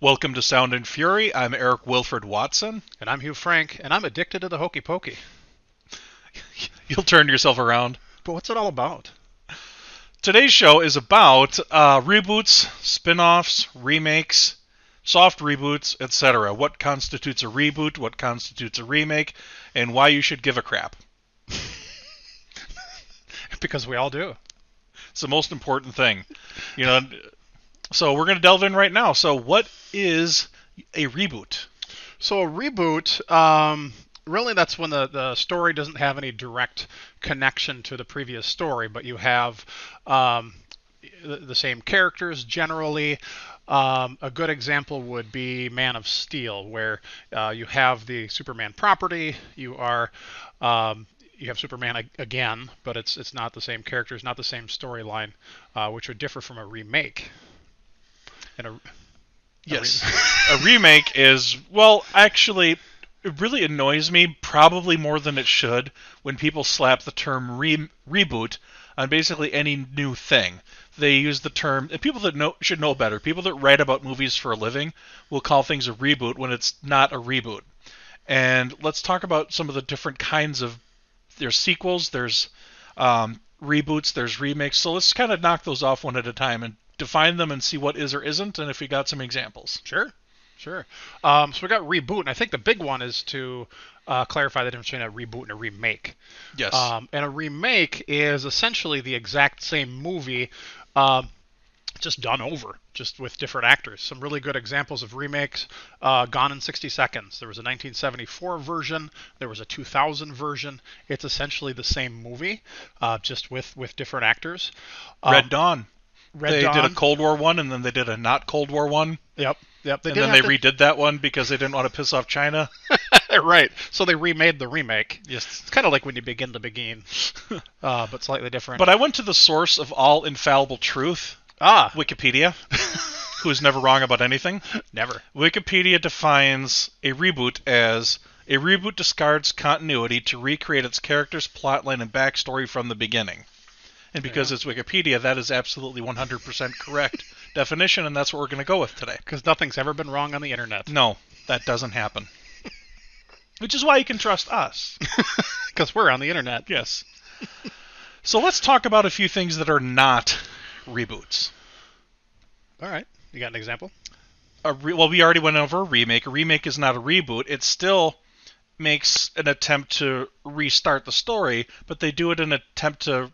Welcome to Sound and Fury. I'm Eric Wilfred Watson. And I'm Hugh Frank, and I'm addicted to the hokey pokey. You'll turn yourself around. But what's it all about? Today's show is about reboots, spin-offs, remakes, soft reboots, etc. What constitutes a reboot, what constitutes a remake, and why you should give a crap. Because we all do. It's the most important thing. So we're going to delve in right now. So what is a reboot? So a reboot, really that's when the story doesn't have any direct connection to the previous story, but you have the same characters generally. A good example would be Man of Steel, where you have the Superman property. You have Superman again, but it's not the same characters, not the same storyline, which would differ from a remake. Yes. A remake is, well, actually, it really annoys me, probably more than it should, when people slap the term reboot on basically any new thing. They use the term, and people that should know better, people that write about movies for a living will call things a reboot when it's not a reboot. And let's talk about some of the different kinds of, there's sequels, there's reboots, there's remakes. So let's kind of knock those off one at a time and define them and see what is or isn't, and if we got some examples. Sure. So we got reboot, and I think the big one is to clarify the difference between a reboot and a remake. Yes. And a remake is essentially the exact same movie, just done over, just with different actors. Some really good examples of remakes, Gone in 60 Seconds. There was a 1974 version. There was a 2000 version. It's essentially the same movie, just with different actors. Red Dawn. They Dawn. did a Cold War one, and then they did a not Cold War one. Yep. And then they redid that one because they didn't want to piss off China. Right. So they remade the remake. Yes. It's kind of like When You Begin to Begin, but slightly different. But I went to the source of all infallible truth, Wikipedia, who is never wrong about anything. Never. Wikipedia defines a reboot as a reboot discards continuity to recreate its character's plotline and backstory from the beginning. And because it's Wikipedia, that is absolutely 100% correct definition, and that's what we're going to go with today. Because nothing's ever been wrong on the internet. No, that doesn't happen. Which is why you can trust us. Because we're on the internet. Yes. So let's talk about a few things that are not reboots. All right. You got an example? Well, we already went over a remake. A remake is not a reboot. It still makes an attempt to restart the story, but they do it in an attempt to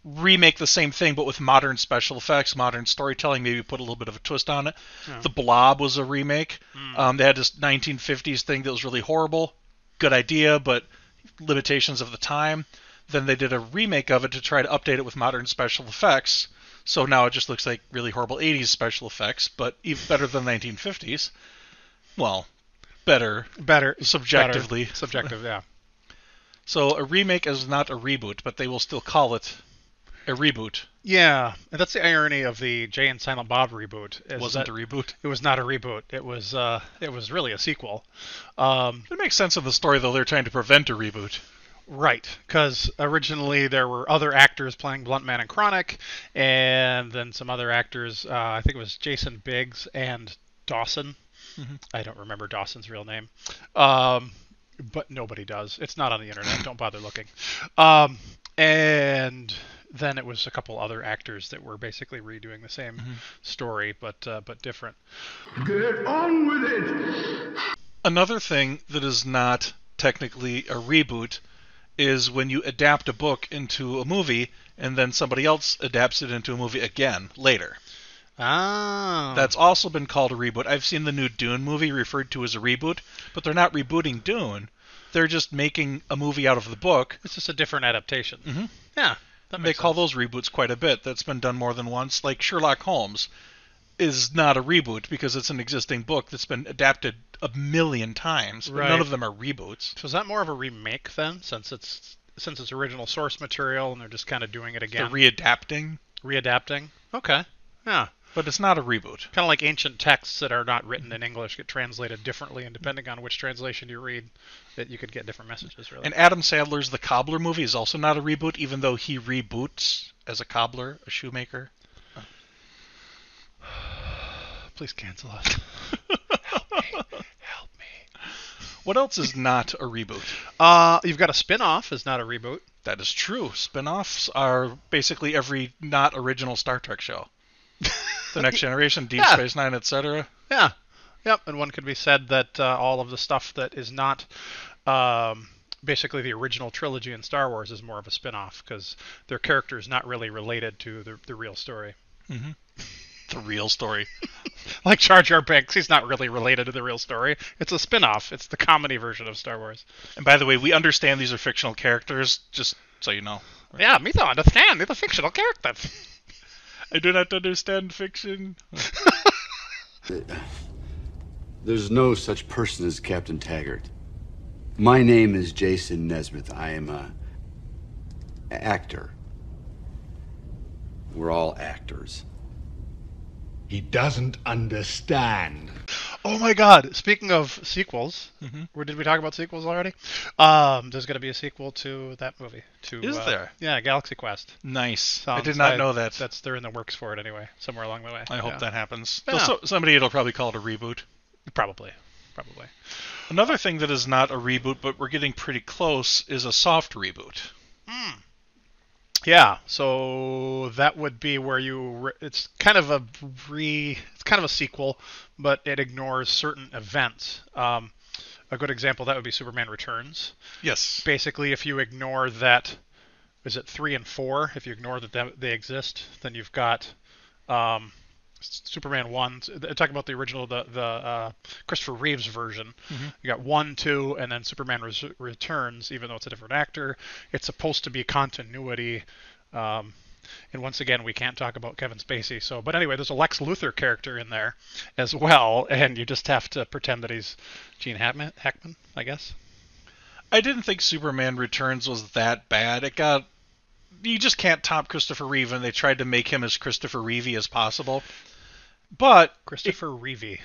remake the same thing, but with modern special effects, modern storytelling, maybe put a little bit of a twist on it. Yeah. The Blob was a remake. They had this 1950s thing that was really horrible. Good idea, but limitations of the time. Then they did a remake of it to try to update it with modern special effects. So now it just looks like really horrible 80s special effects, but even better than 1950s. Well, better subjectively. Subjective, yeah. So a remake is not a reboot, but they will still call it a reboot. Yeah, and that's the irony of the Jay and Silent Bob reboot. It wasn't a reboot. It was not a reboot. It was really a sequel. It makes sense in the story, though. They're trying to prevent a reboot. Right, because originally there were other actors playing Bluntman and Chronic, and then some other actors, I think it was Jason Biggs and Dawson. Mm-hmm. I don't remember Dawson's real name. But nobody does. It's not on the internet. Don't bother looking. And then it was a couple other actors that were basically redoing the same story, but different. Get on with it! Another thing that is not technically a reboot is when you adapt a book into a movie and then somebody else adapts it into a movie again later. Ah. That's also been called a reboot. I've seen the new Dune movie referred to as a reboot, but they're not rebooting Dune. They're just making a movie out of the book. It's just a different adaptation. Mm-hmm. Yeah. They call those reboots quite a bit. That's been done more than once. Like Sherlock Holmes is not a reboot because it's an existing book that's been adapted a million times, but none of them are reboots. So is that more of a remake then, since it's original source material and they're just kind of doing it again? They're readapting. Readapting? Okay. Yeah. But it's not a reboot. Kind of like ancient texts that are not written in English get translated differently, and depending on which translation you read, that you could get different messages, really. And Adam Sandler's The Cobbler movie is also not a reboot, even though he reboots as a cobbler, a shoemaker. Please cancel us. Help me. Help me. What else is not a reboot? You've got a spin-off is not a reboot. That is true. Spin-offs are basically every not original Star Trek show. The Next Generation, Deep Space Nine, etc. Yeah. Yep. And one could be said that all of the stuff that is not basically the original trilogy in Star Wars is more of a spin-off because their character is not really related to the real story. Mm-hmm. The real story. Like Jar Jar Binks, he's not really related to the real story. It's a spin-off. It's the comedy version of Star Wars. And by the way, we understand these are fictional characters, just so you know. Yeah, me don't understand. They're the fictional characters. I do not understand fiction. There's no such person as Captain Taggart. My name is Jason Nesmith. I am a actor. We're all actors. He doesn't understand. Oh my God! Speaking of sequels, did we talk about sequels already? There's going to be a sequel to that movie. Is there? Yeah, Galaxy Quest. Nice. I did not know that. They're in the works for it anyway, somewhere along the way. I hope that happens. Yeah. So somebody will probably call it a reboot. Probably. Another thing that is not a reboot, but we're getting pretty close, is a soft reboot. Yeah, so that would be where it's kind of a sequel, but it ignores certain events. A good example that would be Superman Returns. Yes. Basically, if you ignore that, is it 3 and 4? If you ignore that they exist, then you've got Superman 1. Talking about the original, the Christopher Reeves version. You got 1, 2, and then Superman Returns. Even though it's a different actor, it's supposed to be continuity. And once again, we can't talk about Kevin Spacey. But anyway, there's a Lex Luthor character in there as well, and you just have to pretend that he's Gene Hackman, I guess. I didn't think Superman Returns was that bad. You just can't top Christopher Reeve, and they tried to make him as Christopher Reeve as possible. But Christopher Reeve.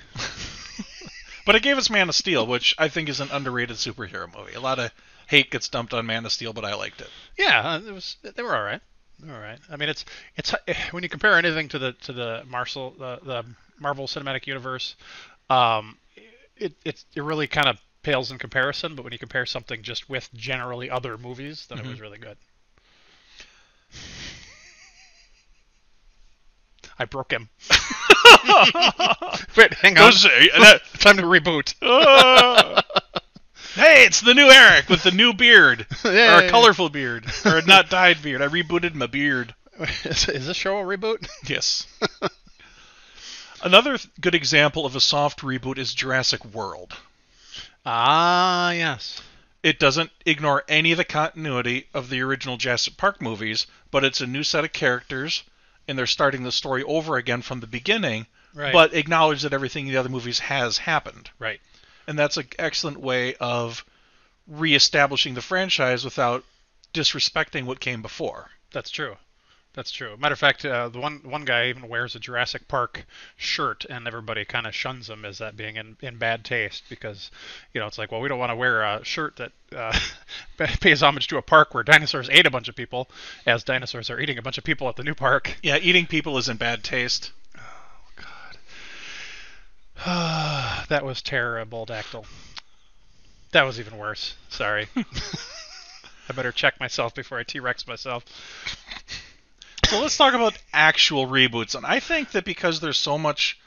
But it gave us Man of Steel, which I think is an underrated superhero movie. A lot of hate gets dumped on Man of Steel, but I liked it. Yeah, they were all right. All right. I mean, it's when you compare anything to the Marvel Cinematic Universe, it really kind of pales in comparison. But when you compare something just with generally other movies, then it was really good. I broke him. Wait, hang on. Time to reboot. Hey, it's the new Eric with the new beard. Yay. Or a colorful beard. Or a not dyed beard. I rebooted my beard. Is this show a reboot? Yes. Another good example of a soft reboot is Jurassic World. Ah, yes. It doesn't ignore any of the continuity of the original Jurassic Park movies, but it's a new set of characters, and they're starting the story over again from the beginning, right. But acknowledge that everything in the other movies has happened. Right. And that's an excellent way of reestablishing the franchise without disrespecting what came before. That's true. That's true. Matter of fact, the one guy even wears a Jurassic Park shirt, and everybody kind of shuns him as that being in bad taste because, it's like, well, we don't want to wear a shirt that pays homage to a park where dinosaurs ate a bunch of people, as dinosaurs are eating a bunch of people at the new park. Yeah, eating people is in bad taste. Oh, God. That was terrible, Dactyl. That was even worse. Sorry. I better check myself before I T-Rex myself. So let's talk about actual reboots, and I think that because there's so much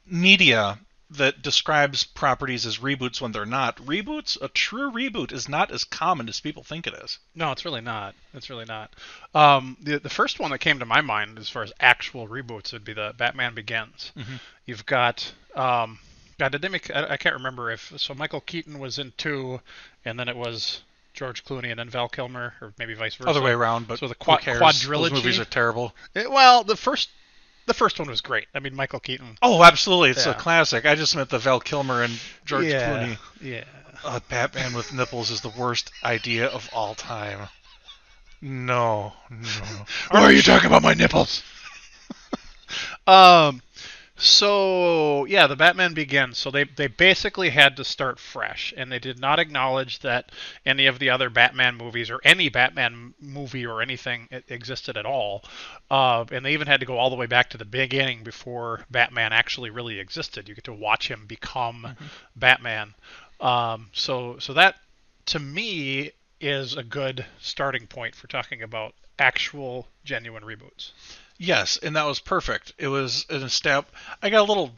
media that describes properties as reboots when they're not. A true reboot is not as common as people think it is. No, it's really not. The first one that came to my mind as far as actual reboots would be the Batman Begins. Mm-hmm. You've got did they make? I can't remember if Michael Keaton was in 2, and then it was George Clooney and then Val Kilmer, or maybe vice versa. Other way around, but so the quadrilogy. Those movies are terrible. The first one was great. I mean, Michael Keaton. Oh, absolutely, it's a classic. I just meant the Val Kilmer and George Clooney. Yeah. Batman with nipples is the worst idea of all time. No. Why are you talking about my nipples? So yeah, the Batman Begins. So they basically had to start fresh, and they did not acknowledge that any of the other Batman movies or any Batman movie or anything existed at all. And they even had to go all the way back to the beginning before Batman actually really existed. You get to watch him become Batman. So that to me is a good starting point for talking about actual genuine reboots. Yes, and that was perfect. It was an step. I got a little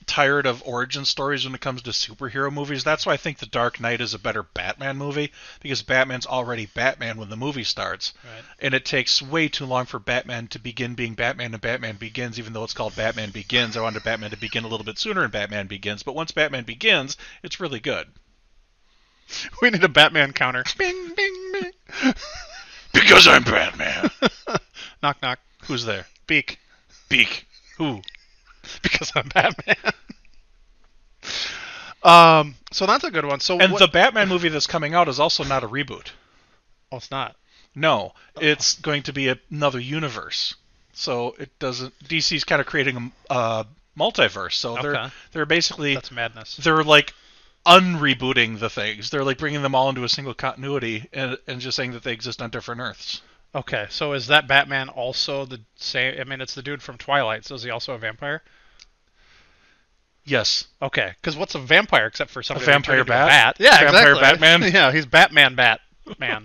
tired of origin stories when it comes to superhero movies. That's why I think The Dark Knight is a better Batman movie, because Batman's already Batman when the movie starts. Right. And it takes way too long for Batman to begin being Batman and Batman Begins, even though it's called Batman Begins. I wanted Batman to begin a little bit sooner in Batman Begins, but once Batman Begins, it's really good. We need a Batman counter. Bing, bing, bing. Because I'm Batman. Knock, knock. Who's there? Beak. Beak. Who? Because I'm Batman. So that's a good one. So And the Batman movie that's coming out is also not a reboot. Oh, it's not. No, it's going to be another universe. So it doesn't. DC's kind of creating a multiverse. So Okay. they're basically That's madness. they're like unrebooting the things. They're like bringing them all into a single continuity and just saying that they exist on different Earths. Okay, so is that Batman also the same? I mean, it's the dude from Twilight, so is he also a vampire? Yes. Okay, because what's a vampire except for somebody vampire that turned into a bat? Yeah, Vampire exactly. Batman? Yeah, he's Batman Bat. Man.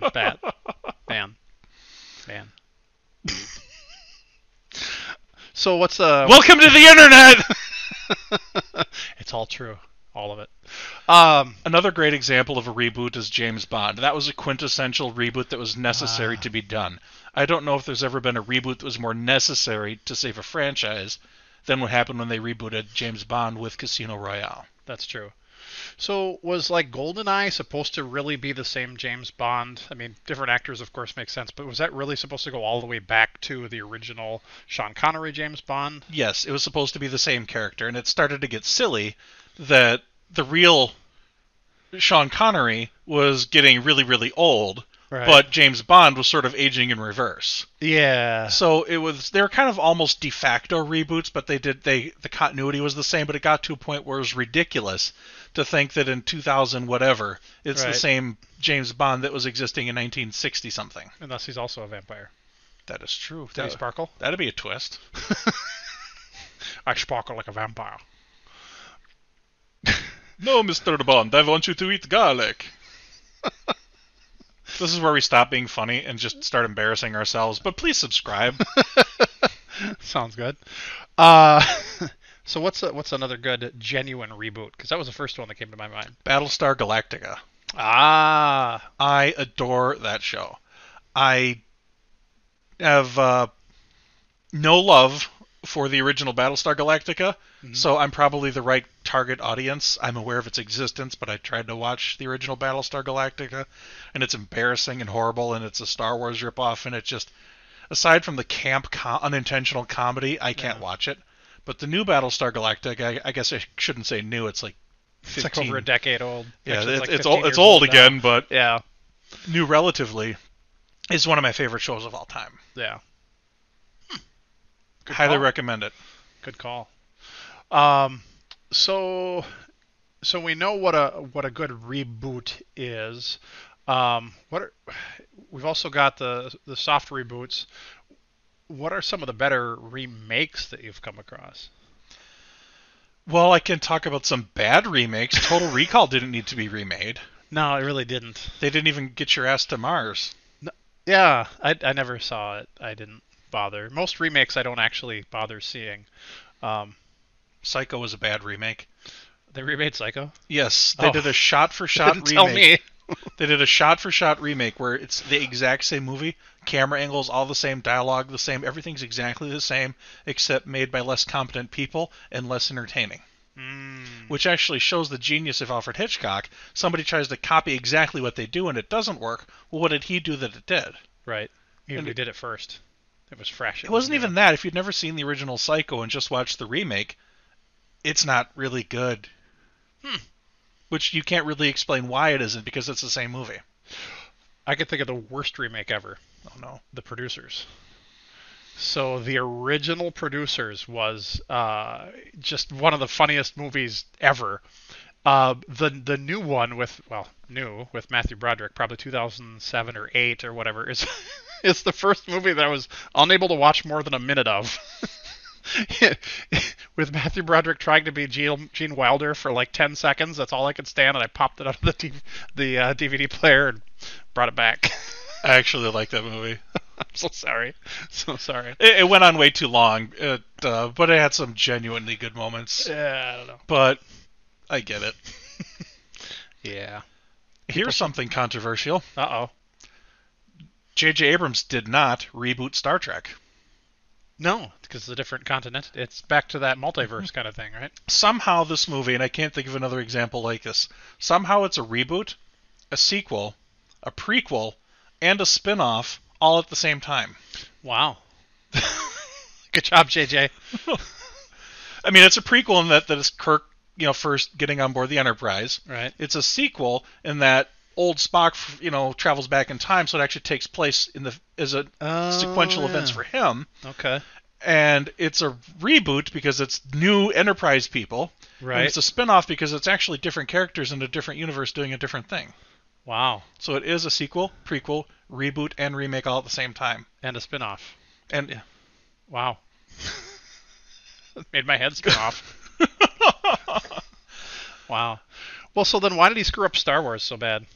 So what's the... Welcome to the internet! It's all true. All of it. Another great example of a reboot is James Bond. That was a quintessential reboot that was necessary to be done. I don't know if there's ever been a reboot that was more necessary to save a franchise than what happened when they rebooted James Bond with Casino Royale. That's true. So was like GoldenEye supposed to really be the same James Bond? I mean, different actors, of course, make sense, but was that really supposed to go all the way back to the original Sean Connery James Bond? Yes, it was supposed to be the same character, and it started to get silly that the real Sean Connery was getting really, really old, Right. but James Bond was sort of aging in reverse. Yeah. So they were kind of almost de facto reboots, but the continuity was the same, but it got to a point where it was ridiculous to think that in 2000 whatever it's the Right. same James Bond that was existing in 1960 something. Unless he's also a vampire. That is true. Does he sparkle? That'd be a twist. I sparkle like a vampire. No, Mr. Bond, I want you to eat garlic. This is where we stop being funny and just start embarrassing ourselves. But please subscribe. Sounds good. So what's another good genuine reboot? Because that was the first one that came to my mind. Battlestar Galactica. Ah. I adore that show. I have no love for the original Battlestar Galactica, so I'm probably the right target audience. I'm aware of its existence, but I tried to watch the original Battlestar Galactica, and it's embarrassing and horrible, and it's a Star Wars ripoff, and it just, aside from the camp unintentional comedy, I can't watch it. But the new Battlestar Galactica, I guess I shouldn't say new, it's like 15. It's like over a decade old. Yeah, Actually, it's like it's 15 old, years it's old now. again, but Yeah. new relatively, is one of my favorite shows of all time. Yeah. Good Highly call. recommend it. Good call. So we know what a good reboot is. We've also got the soft reboots. What are some of the better remakes that you've come across? Well, I can talk about some bad remakes. Total Recall didn't need to be remade. No, it really didn't. They didn't even get your ass to Mars. Yeah, I never saw it. I didn't bother. Most remakes I don't actually bother seeing. Psycho was a bad remake. They remade Psycho? Yes, they did a shot-for-shot remake. Tell me. They did a shot-for-shot remake where it's the exact same movie, camera angles, all the same, dialogue the same, everything's exactly the same, except made by less competent people and less entertaining. Which actually shows the genius of Alfred Hitchcock. Somebody tries to copy exactly what they do and it doesn't work. Well, what did he do that it did? Right. He did it first. It was fresh. It wasn't even that. If you'd never seen the original Psycho and just watched the remake, it's not really good. Which you can't really explain why it isn't, because it's the same movie. I could think of the worst remake ever. Oh no. The Producers. So the original producers was just one of the funniest movies ever. The new one with Matthew Broderick, probably 2007 or 8 or whatever, is is the first movie that I was unable to watch more than a minute of. With Matthew Broderick trying to be Gene Wilder for like 10 seconds, that's all I could stand, and I popped it out of the DVD player and brought it back. I actually like that movie. I'm so sorry. So sorry. It went on way too long, but it had some genuinely good moments. Yeah, I don't know. But I get it. Yeah. Here's something controversial. Uh-oh. JJ Abrams did not reboot Star Trek. No, because it's a different continent. It's back to that multiverse kind of thing, right? Somehow this movie, and I can't think of another example like this, somehow it's a reboot, a sequel, a prequel, and a spin-off all at the same time. Wow. Good job, JJ. I mean, it's a prequel in that is Kirk, first getting on board the Enterprise. Right. It's a sequel in that old Spock, travels back in time, so it actually takes place as a sequential events for him. Okay. And it's a reboot because it's new Enterprise people. Right. And it's a spin-off because it's actually different characters in a different universe doing a different thing. Wow. So it is a sequel, prequel, reboot, and remake all at the same time. And a spin-off. And yeah. Wow. Made my head spin off. Wow. Well, so then why did he screw up Star Wars so bad?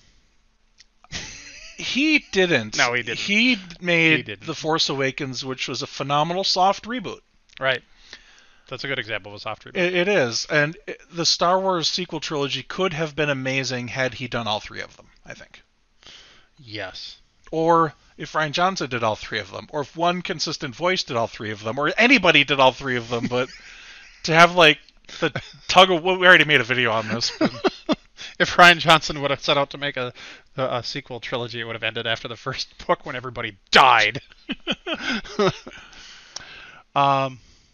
He didn't. No, he didn't. He made He didn't. The Force Awakens, which was a phenomenal soft reboot. Right. That's a good example of a soft reboot. It is. And the Star Wars sequel trilogy could have been amazing had he done all three of them, I think. Yes. Or if Rian Johnson did all three of them, or if one consistent voice did all three of them, or anybody did all three of them, but to have like the tug of we already made a video on this. But if Rian Johnson would have set out to make a sequel trilogy, it would have ended after the first book when everybody died.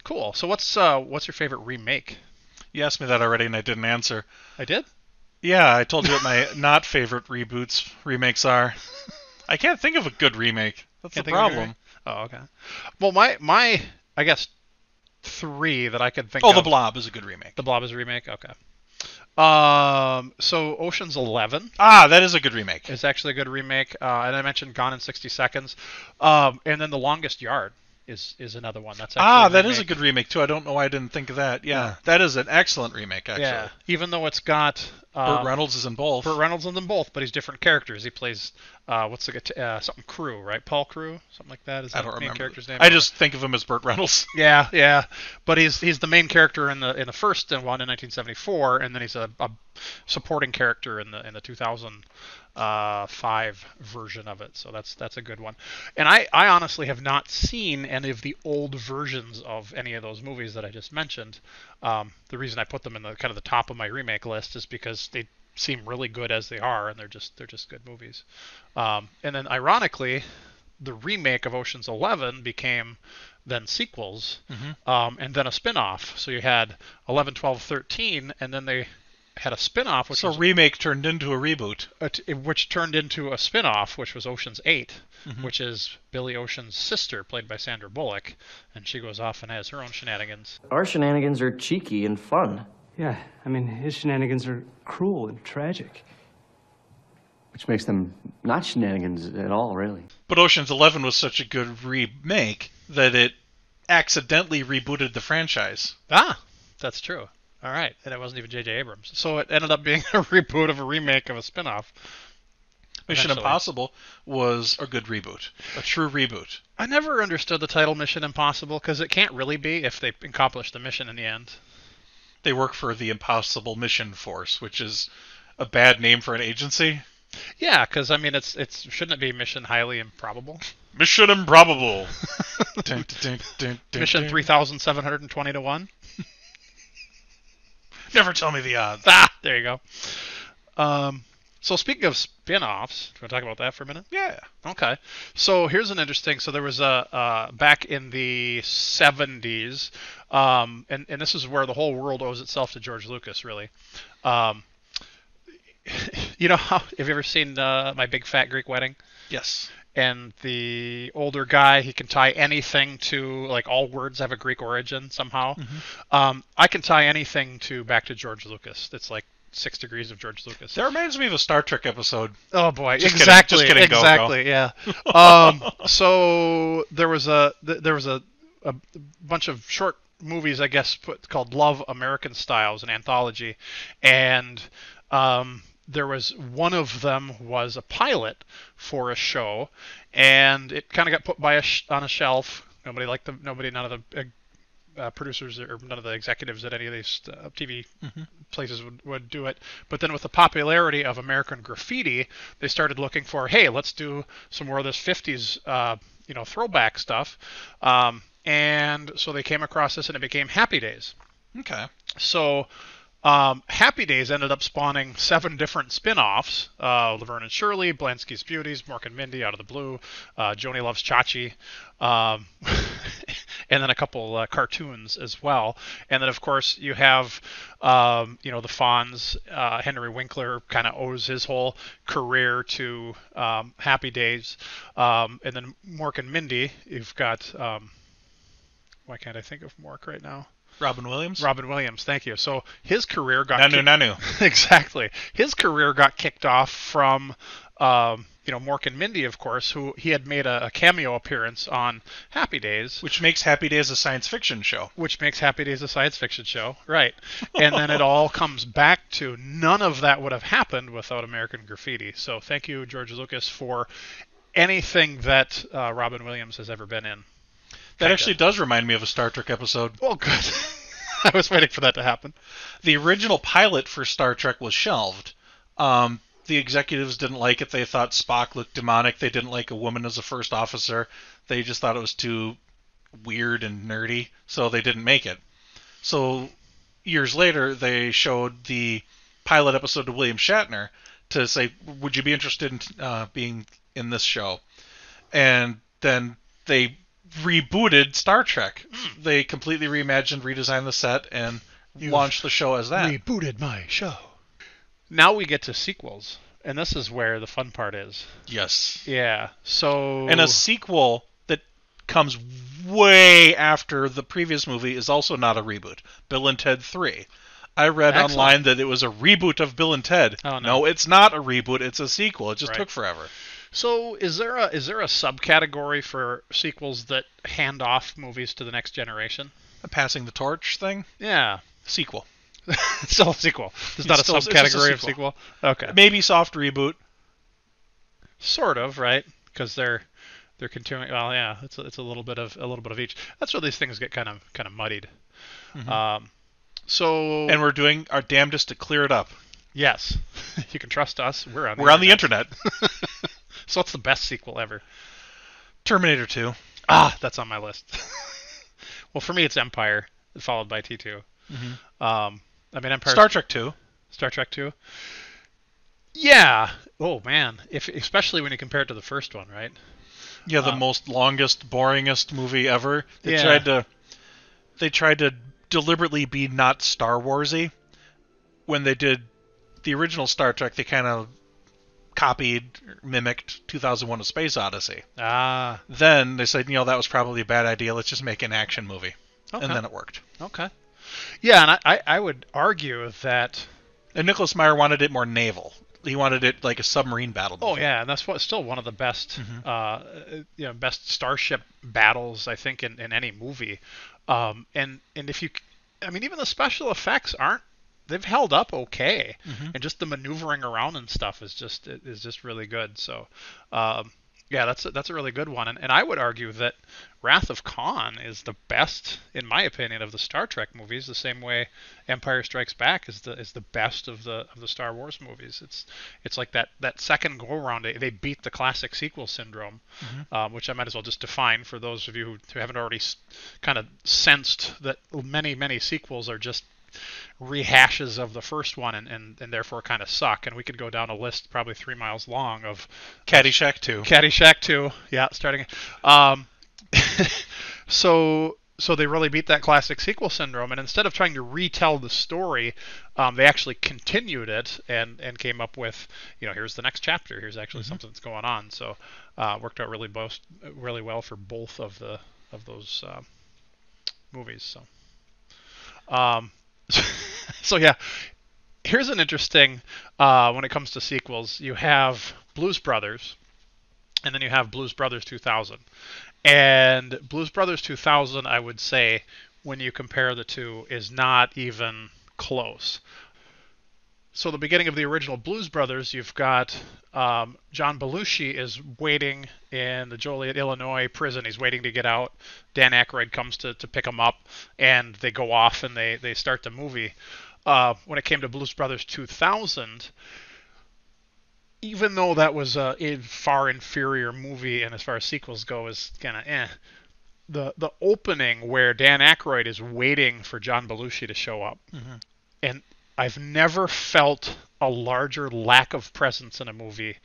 Cool. So what's your favorite remake? You asked me that already and I didn't answer. I did? Yeah, I told you what my not favorite remakes are. I can't think of a good remake. That's the problem. Oh, okay. Well, my I guess 3 that I could think of. Oh, The Blob is a good remake. The Blob is a remake? Okay. So Ocean's 11. Ah, that is a good remake. It's actually a good remake. And I mentioned Gone in 60 Seconds. And then The Longest Yard is another one. That's actually that is a good remake too. I don't know why I didn't think of that. Yeah, that is an excellent remake actually. Yeah. Even though it's got Burt Reynolds is in both. Burt Reynolds is in them both, but he's different characters. He plays something Crew, right? Paul Crew, something like that. Is I that don't main remember. character's name? I just think of him as Burt Reynolds. Yeah. But he's the main character in the first one in 1974, and then he's a supporting character in the 2005 version of it. So that's a good one. And I honestly have not seen any of the old versions of any of those movies that I just mentioned. The reason I put them in the kind of the top of my remake list is because they seem really good as they are, and they're just good movies. And then ironically, the remake of Ocean's 11 became then sequels, and then a spin-off. So you had 11, 12, 13, and then they had a spin-off, which was remake turned into a reboot, which turned into a spin-off, which was Ocean's 8, which is Billy Ocean's sister, played by Sandra Bullock, and she goes off and has her own shenanigans. Our shenanigans are cheeky and fun. Yeah, I mean, his shenanigans are cruel and tragic. Which makes them not shenanigans at all, really. But Ocean's 11 was such a good remake that it accidentally rebooted the franchise. Ah, that's true. All right, and it wasn't even JJ Abrams. So it ended up being a reboot of a remake of a spin-off. Mission Impossible was a good reboot, a true reboot. I never understood the title Mission Impossible, because it can't really be if they accomplish the mission in the end. They work for the Impossible Mission Force, which is a bad name for an agency. Yeah, because I mean, shouldn't it be Mission Highly Improbable? Mission Improbable. Mission 3,720 to 1. Never tell me the odds. There you go. So speaking of spin-offs, do you want to talk about that for a minute? Yeah. Okay. So here's an interesting. So there was back in the 70s, and this is where the whole world owes itself to George Lucas, really. You know how? Have you ever seen My Big Fat Greek Wedding? Yes. and the older guy, he can tie anything to, like, all words have a Greek origin somehow. I can tie anything to back to George Lucas. It's like 6 degrees of George Lucas. That reminds me of a Star Trek episode. Oh boy, Just exactly, kidding. Just kidding. exactly, Go. yeah. So there was a bunch of short movies, I guess, called Love American Style, an anthology, and there was one of them was a pilot for a show, and it kind of got put on a shelf. None of the producers or none of the executives at any of these TV places would do it. But then with the popularity of American Graffiti, they started looking for, hey, let's do some more of this 50s throwback stuff. And so they came across this, and it became Happy Days. Okay. So Happy Days ended up spawning 7 different spin-offs. Laverne and Shirley, Blansky's Beauties, Mork and Mindy, Out of the Blue, Joni Loves Chachi, and then a couple cartoons as well. And then, of course, you have, the Fonz. Henry Winkler kind of owes his whole career to Happy Days. And then Mork and Mindy, you've got... why can't I think of Mork right now? Robin Williams? Robin Williams, thank you. So his career got... Nanu. Exactly. His career got kicked off from, Mork and Mindy, of course, who he had made a cameo appearance on Happy Days. Which makes Happy Days a science fiction show. Right. And then it all comes back to none of that would have happened without American Graffiti. So thank you, George Lucas, for anything that Robin Williams has ever been in. That actually does remind me of a Star Trek episode. Oh, good. I was waiting for that to happen. The original pilot for Star Trek was shelved. The executives didn't like it. They thought Spock looked demonic. They didn't like a woman as a first officer. They just thought it was too weird and nerdy, so they didn't make it. So years later, they showed the pilot episode to William Shatner to say, would you be interested in being in this show? And then they rebooted Star Trek. They completely reimagined, redesigned the set, and launched the show as that. Rebooted my show. Now we get to sequels, and this is where the fun part is. Yes. Yeah. So. And a sequel that comes way after the previous movie is also not a reboot. Bill and Ted 3. I read online that it was a reboot of Bill and Ted. Oh, no. No, it's not a reboot. It's a sequel. It just took forever. So is there a subcategory for sequels that hand off movies to the next generation? A passing the torch thing? Yeah. Sequel. Still a sequel. It's not a subcategory of sequel. Okay. Maybe soft reboot. Sort of, right? Because they're continuing. Well, yeah. It's a little bit of each. That's where these things get kind of muddied. Mm-hmm. And we're doing our damnedest to clear it up. Yes. You can trust us. We're on the internet. So what's the best sequel ever? Terminator 2. Ah, that's on my list. Well, for me, it's Empire, followed by T2. Mm-hmm. Empire. Star Trek 2. Star Trek 2. Yeah. Oh man, especially when you compare it to the first one, right? Yeah, the most longest, boringest movie ever. They tried to deliberately be not Star Warsy. When they did the original Star Trek, they kind of mimicked 2001: A Space Odyssey. Ah. Then they said, that was probably a bad idea. Let's just make an action movie. Okay. And then it worked. Okay. Yeah, and I would argue that... And Nicholas Meyer wanted it more naval. He wanted it like a submarine battle movie. Oh, yeah, and that's still one of the best, best starship battles, I think, in any movie. And if you... even the special effects they've held up okay, and just the maneuvering around and stuff is just really good. So, that's a really good one, and I would argue that Wrath of Khan is the best, in my opinion, of the Star Trek movies. The same way Empire Strikes Back is the best of the Star Wars movies. It's like that second go around. They beat the classic sequel syndrome, which I might as well just define for those of you who haven't already kind of sensed that many sequels are just rehashes of the first one and therefore kind of suck. And we could go down a list probably 3 miles long of Caddyshack 2. Caddyshack 2, yeah, starting. So So they really beat that classic sequel syndrome, and instead of trying to retell the story, they actually continued it and came up with, here's the next chapter. Here's actually something that's going on. So worked out really well for both of those movies. So yeah, here's an interesting when it comes to sequels. You have Blues Brothers, and then you have Blues Brothers 2000. And Blues Brothers 2000, I would say, when you compare the two, is not even close. So the beginning of the original Blues Brothers, you've got John Belushi is waiting in the Joliet, Illinois prison. He's waiting to get out. Dan Aykroyd comes to pick him up, and they go off and they start the movie. When it came to Blues Brothers 2000, even though that was a far inferior movie, and as far as sequels go, is kind of the opening where Dan Aykroyd is waiting for John Belushi to show up, and I've never felt a larger lack of presence in a movie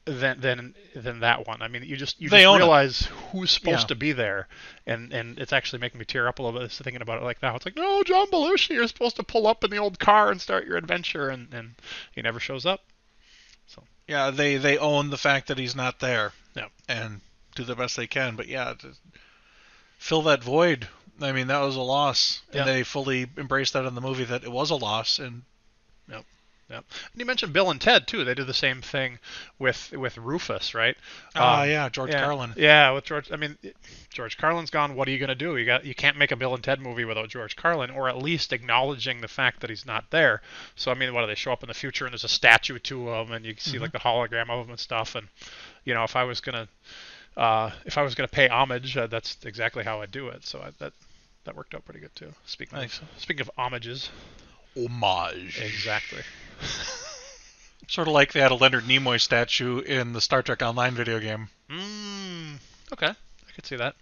than that one. I mean, you just realize who's supposed to be there, and it's actually making me tear up a little bit thinking about it like that. It's like, no, John Belushi, you're supposed to pull up in the old car and start your adventure, and he never shows up. So. Yeah, they own the fact that he's not there, Yeah. and do the best they can. But yeah, to fill that void, I mean, that was a loss, and they fully embraced that in the movie that it was a loss. And and you mentioned Bill and Ted too. They do the same thing with Rufus, right? George Carlin. Yeah, with George. I mean, George Carlin's gone. What are you going to do? You can't make a Bill and Ted movie without George Carlin, or at least acknowledging the fact that he's not there. So I mean, what do they show up in the future, and there's a statue to him, and you can see like the hologram of him and stuff. And if I was gonna pay homage, that's exactly how I'd do it. So that worked out pretty good too. Speaking of homages. Homage. Exactly. Sort of like they had a Leonard Nimoy statue in the Star Trek Online video game. Okay. I could see that.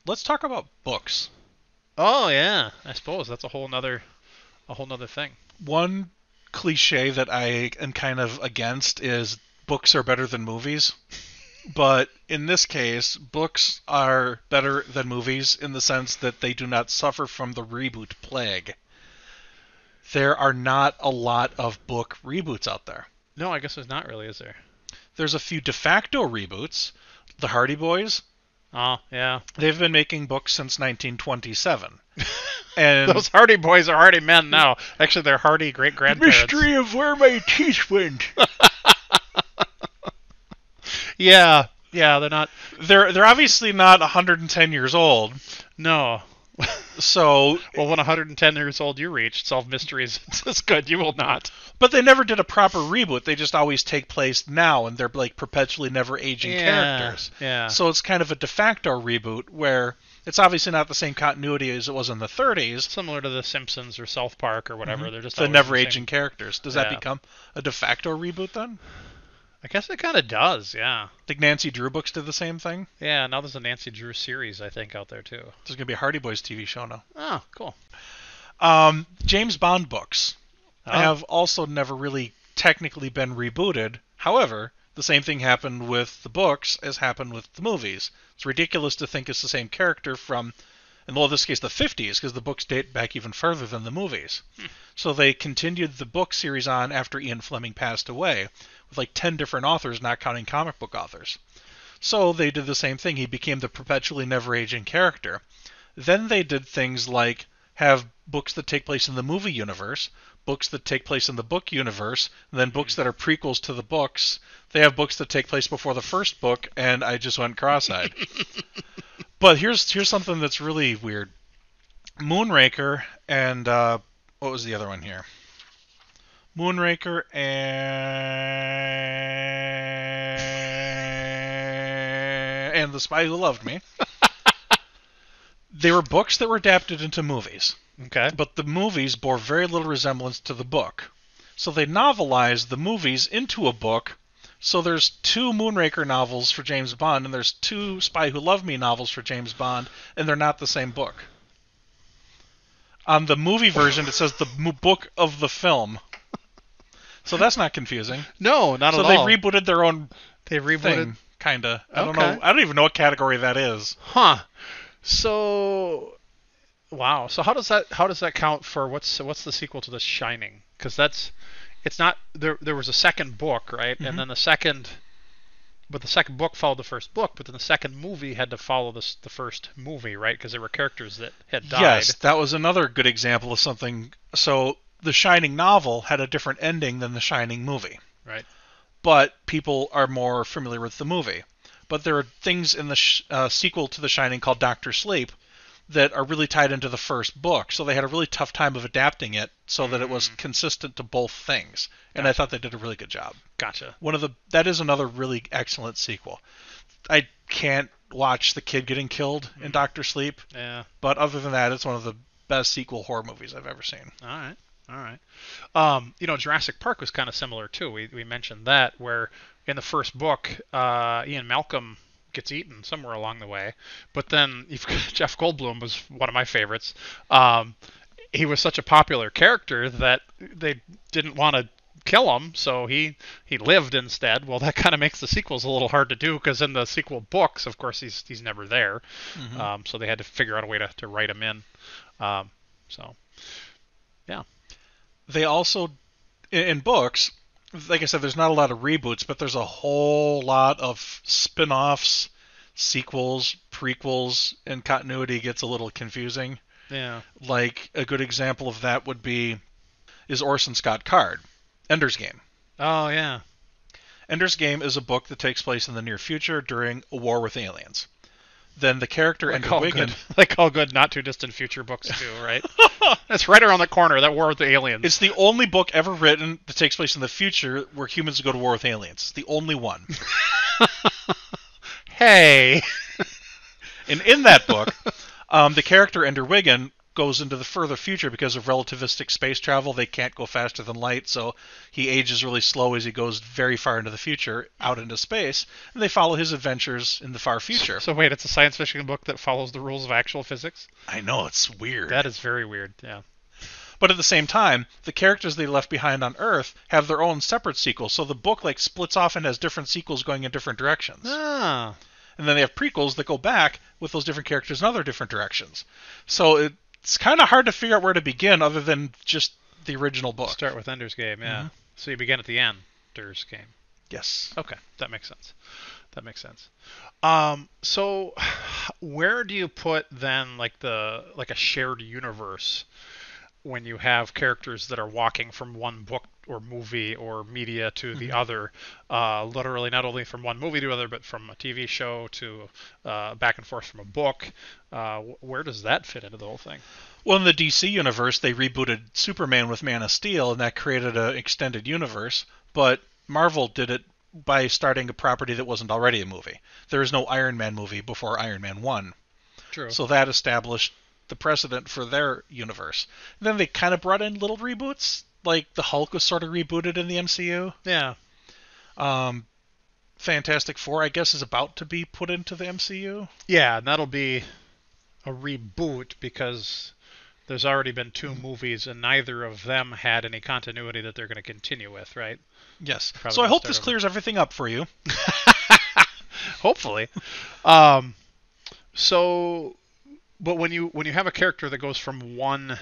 Let's talk about books. Oh yeah, I suppose that's a whole nother thing. One cliche that I am kind of against is books are better than movies. But in this case, books are better than movies in the sense that they do not suffer from the reboot plague. There are not a lot of book reboots out there. No, I guess there's not really, is there? There's a few de facto reboots. The Hardy Boys. Oh, yeah. They've been making books since 1927. And those Hardy Boys are Hardy men now. Actually, they're Hardy great-grandparents. Mystery of where my teeth went. Yeah, they're not. They're obviously not 110 years old. No. So, well, when 110 years old you reach, Solve Mysteries is good. You will not. But they never did a proper reboot. They just always take place now, and they're like perpetually never aging characters. Yeah. So it's kind of a de facto reboot where it's obviously not the same continuity as it was in the 30s. Similar to The Simpsons or South Park or whatever. They're just the never aging characters. Does that Yeah. become a de facto reboot then? I guess it kind of does, yeah. Think Nancy Drew books did the same thing? Yeah, now there's a Nancy Drew series, I think, out there, too. There's going to be a Hardy Boys TV show now. Oh, cool. James Bond books have also never really technically been rebooted. However, the same thing happened with the books as happened with the movies. It's ridiculous to think it's the same character from, in this case, the 50s, because the books date back even further than the movies. So they continued the book series on after Ian Fleming passed away, with like 10 different authors, not counting comic book authors. So they did the same thing. He became the perpetually never-aging character. Then they did things like have books that take place in the movie universe, books that take place in the book universe, and then books that are prequels to the books. They have books that take place before the first book, and I just went cross-eyed. But here's something that's really weird. Moonraker and what was the other one here? Moonraker and The Spy Who Loved Me. They were books that were adapted into movies. Okay. But the movies bore very little resemblance to the book. So they novelized the movies into a book. So there's 2 Moonraker novels for James Bond, and there's 2 Spy Who Loved Me novels for James Bond, and they're not the same book. On the movie version, it says the book of the film. So that's not confusing. No, not at all. So they rebooted their own They rebooted thing. kinda. I don't Okay. know. I don't even know what category that is. Huh. So, wow. So how does that count for what's the sequel to The Shining? Because it's not there. There was a second book, right? And then the second book followed the first book, but then the second movie had to follow the first movie, right? Because there were characters that had died. Yes, that was another good example of something. So the Shining novel had a different ending than the Shining movie. Right. But people are more familiar with the movie. But there are things in the sequel to The Shining called Doctor Sleep that are really tied into the first book. So they had a really tough time of adapting it so that it was consistent to both things. And I thought they did a really good job. Gotcha. That is another really excellent sequel. I can't watch the kid getting killed in Doctor Sleep. Yeah. But other than that, it's one of the best sequel horror movies I've ever seen. All right. Jurassic Park was kind of similar too. We mentioned that, where in the first book, Ian Malcolm gets eaten somewhere along the way, but then Jeff Goldblum was one of my favorites. He was such a popular character that they didn't want to kill him, so he lived instead. Well, that kind of makes the sequels a little hard to do, because in the sequel books, of course, he's never there. So they had to figure out a way to write him in. Yeah. They also, in books, like I said, there's not a lot of reboots, but there's a whole lot of spin-offs, sequels, prequels, and continuity gets a little confusing. Yeah. Like, a good example of that is Orson Scott Card, Ender's Game. Oh, yeah. Ender's Game is a book that takes place in the near future during a war with aliens. Then the character Ender Wiggin... Like all good not too distant future books too, right? That's right around the corner, that war with the aliens. It's the only book ever written that takes place in the future where humans go to war with aliens. It's the only one. Hey! And in that book, the character Ender Wiggin goes into the further future because of relativistic space travel. They can't go faster than light, so he ages really slow as he goes very far into the future, out into space, and they follow his adventures in the far future. So wait, it's a science fiction book that follows the rules of actual physics? I know, it's weird. That is very weird, yeah. But at the same time, the characters they left behind on Earth have their own separate sequels, so the book splits off and has different sequels going in different directions. Ah. And then they have prequels that go back with those different characters in other different directions. So it's kind of hard to figure out where to begin other than just the original book. Start with Ender's Game, yeah. So you begin at the end, Ender's Game. Yes. Okay, that makes sense. So where do you put then a shared universe when you have characters that are walking from one book or movie or media to the other, literally not only from one movie to other, but from a TV show to back and forth from a book? Where does that fit into the whole thing? Well, in the DC universe, they rebooted Superman with Man of Steel, and that created an extended universe. But Marvel did it by starting a property that wasn't already a movie. There is no Iron Man movie before Iron Man 1. True. So that established the precedent for their universe. And then they kind of brought in little reboots, like the Hulk was sort of rebooted in the MCU. Yeah. Fantastic Four, I guess, is about to be put into the MCU. Yeah, and that'll be a reboot because there's already been two movies and neither of them had any continuity that they're going to continue with, right? Yes. Probably So I hope start this over. clears everything up for you. Hopefully. But when you have a character that goes from one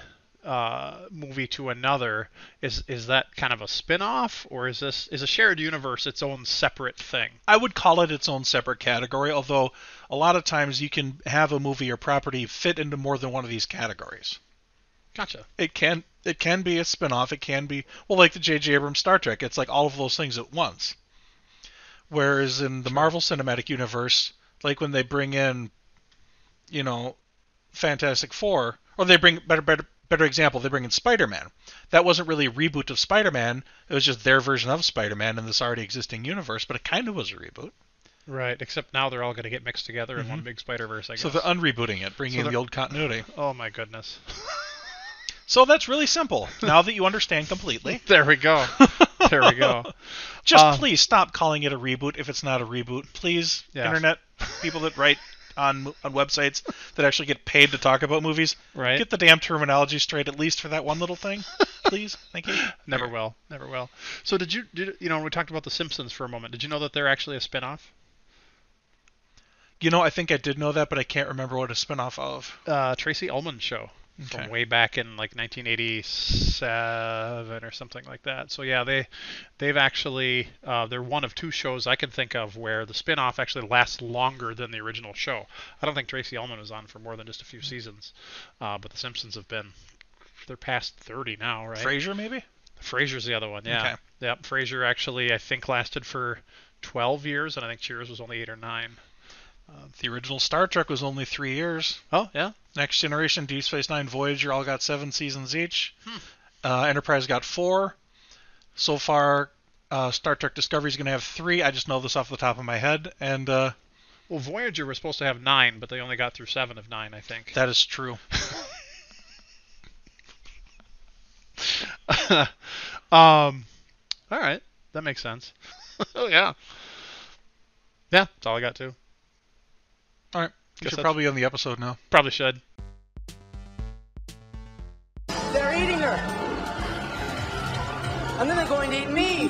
movie to another, is that kind of a spin-off, or is a shared universe its own separate thing? I would call it its own separate category, although a lot of times you can have a movie or property fit into more than one of these categories. Gotcha. It can be a spin-off. It can be, well, like the JJ Abrams Star Trek. It's like all of those things at once. Whereas in the Marvel Cinematic Universe, like when they bring in, Fantastic Four, or they bring better example, they bring in Spider-Man. That wasn't really a reboot of Spider-Man. It was just their version of Spider-Man in this already existing universe, but it kind of was a reboot. Right, except now they're all going to get mixed together in one big Spider-Verse, I guess. So they're unrebooting it, bringing in the old continuity. Oh my goodness. So that's really simple. Now that you understand completely. There we go. Just please stop calling it a reboot if it's not a reboot. Please, Yeah. Internet people that write on websites that actually get paid to talk about movies, Right. get the damn terminology straight at least for that one little thing. Please. Thank you. Never will. So did you we talked about The Simpsons for a moment. Did you know that they're actually a spin-off? You know, I think I did know that, but I can't remember what a spinoff of. Tracy Ullman show Okay. from way back in like 1987 or something like that. So yeah, they've actually they're one of two shows I can think of where the spinoff actually lasts longer than the original show. I don't think Tracy Ullman was on for more than just a few seasons, but the Simpsons have been, they're past 30 now, right? Frasier, maybe? Frasier's the other one, yeah. Okay. Yep, Frasier actually I think lasted for 12 years, and I think Cheers was only 8 or 9. The original Star Trek was only 3 years. Oh, yeah? Next Generation, Deep Space Nine, Voyager all got 7 seasons each. Enterprise got 4. So far, Star Trek Discovery is going to have 3. I just know this off the top of my head. And Well, Voyager was supposed to have 9, but they only got through 7 of 9, I think. that is true. All right, that makes sense. Oh, yeah. Yeah, that's all I got, too. All right. We Guess should that's- probably end the episode now. Probably should. They're eating her. And then they're going to eat me.